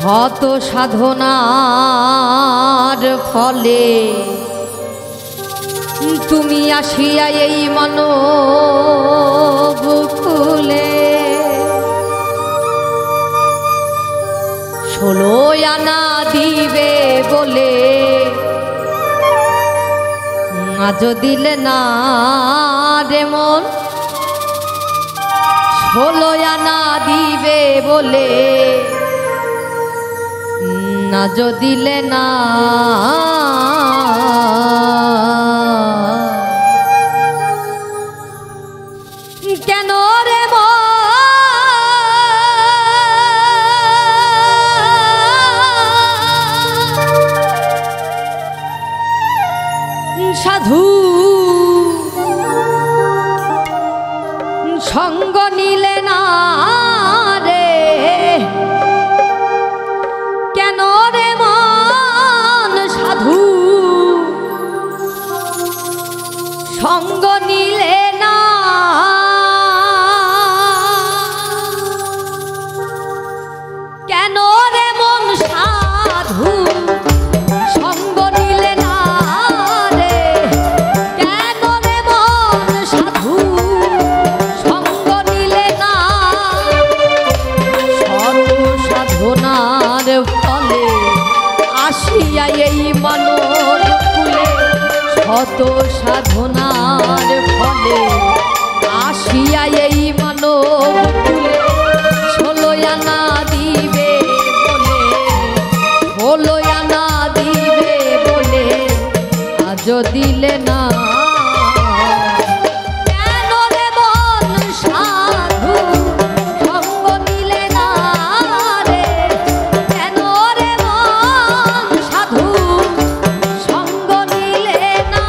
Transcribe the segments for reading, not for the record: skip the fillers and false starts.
শত সাধনার ফলে তুমি আসিয়া এই মানবকুলে 16 আনা দিবে বলে আজ দিলে না রে মন 16 আনা দিবে বলে আজ দিলে না কেন রে সাধু সঙ্গ নিলে না রে কেন রে মন সাধু সঙ্গ নিলে না কেন রে মন সাধু সঙ্গ নিলে না রে কেন রে মন সাধু সঙ্গ নিলে না শত সাধনার ফলে আসিয়া এই মানব কুলে শত সাধনার ফলে আসিয়া এই মানব কুলে 16 আনা দিবে বলে 16 আনা দিবে বলে আজ দিলে না কেন রে মন সাধু সঙ্গ নিলে না রে কেন রে মন সাধু সঙ্গ নিলে না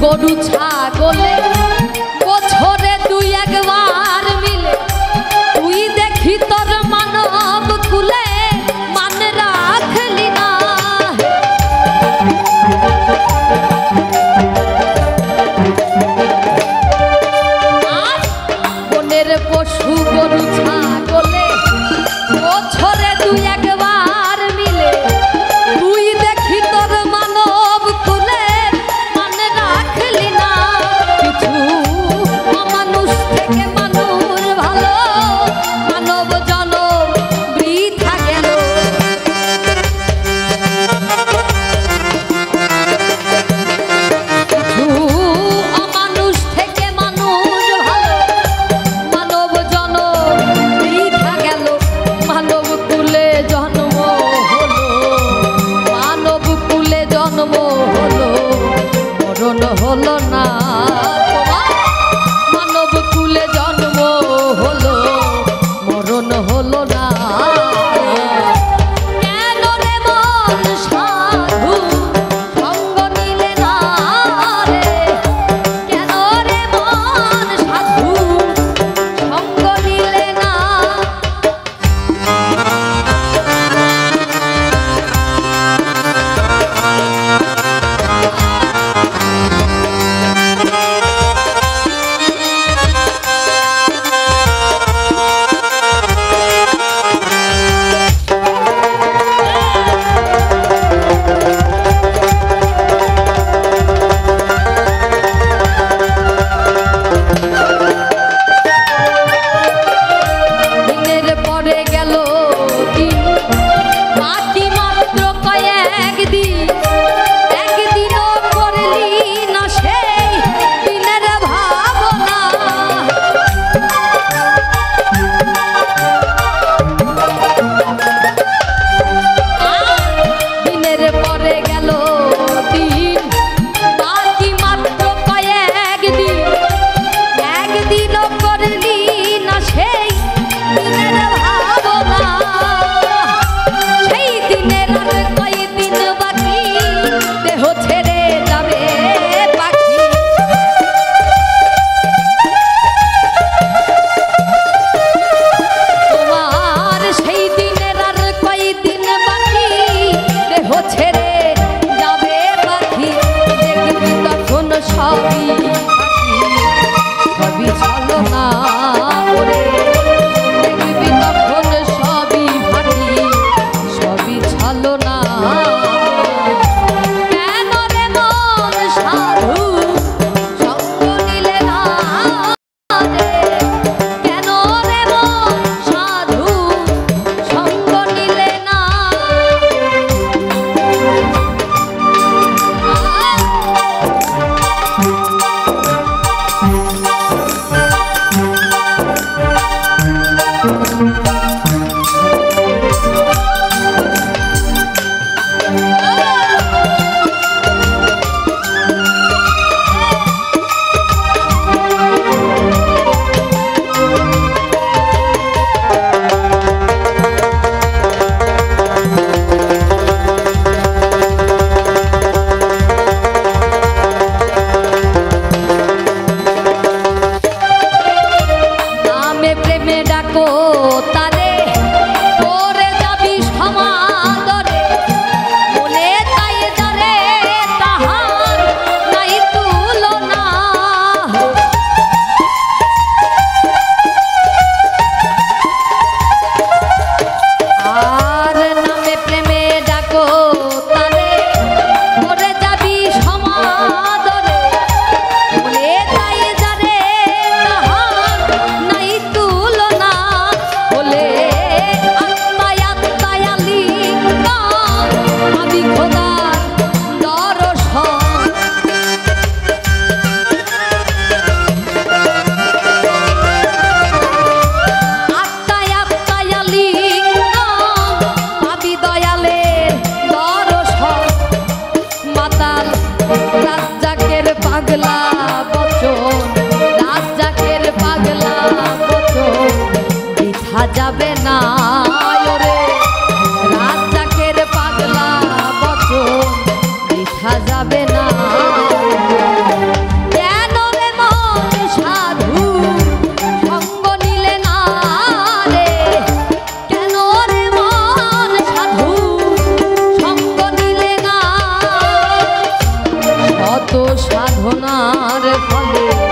গরু ছাগলে বছরে দুই একবার মিলে তুই দেখি তোর মানব কুলে মান রাখলি না। আর বনের পশু গরু ছাগলে বছরে দুই একবার মিলে তুই দেখি তোর মানব কুলে মান রাখলি না। কিছু অমানুষ থেকে মানুষ ভালো মানব জনম বৃথা গেল। কিছু অমানুষ থেকে মানুষ ভালো মানব জনম বৃথা গেল। মানব কুলে জন্ম হলো, মানব কুলে জন্ম হলো, মরণ হলো না। মানব কুলে জন্ম হলো, মরণ হলো না। কেন রে মন সাধু সঙ্গ নিলে না রে? কেন রে মন সাধু সঙ্গ নিলে না? দিনের পরে গেল দিন, বাকি মাত্র কয়েকদিন, একদিনও করলি না সেই দিনের ভাবনা। দিনের পরে গেল দিন, বাকি মাত্র কয়েকদিন, একদিনও করলি না সেই দিনের ভাবনা। সেই দিনের আর কয়দিন বাকি, দেহ ছেড়ে যাবে পাখি। তোমার সেই দিনের আর কয়দিন বাকি, দেহ ছেড়ে যাবে পাখি। দেখবি তখন সবই পাখি, সবই ছলনা করে। দেখবি তখন সবই পাখি, সবই ছলনা। কেন রে মন সাধু সঙ্গ নিলে না রে? কেন রে মন সাধু সঙ্গ নিলে না? নামে প্রেমে ডাকো তারে, করে যাবি সমাদরে। মনে তাই যারে তাহার নাই তুলনা। আর নামে প্রেমে ডাকো তারে, করে যাবি সমাদরে। মনে তাই যারে তাহার নাই তুলনা। বলে আত্মায় আত্মায় লিঙ্গ আমি খোদার দর্শন। আত্মায় আত্মায় লিঙ্গ পাবি দয়ালের দর্শন। মাতাল রাজ্জাকের পাগলা বচন, রাজ্জাকের পাগলা বচন বৃথা যাবে না রে। রাজ্জাকের পাগলা বচন বৃথা যাবে না। সাধনার ফলে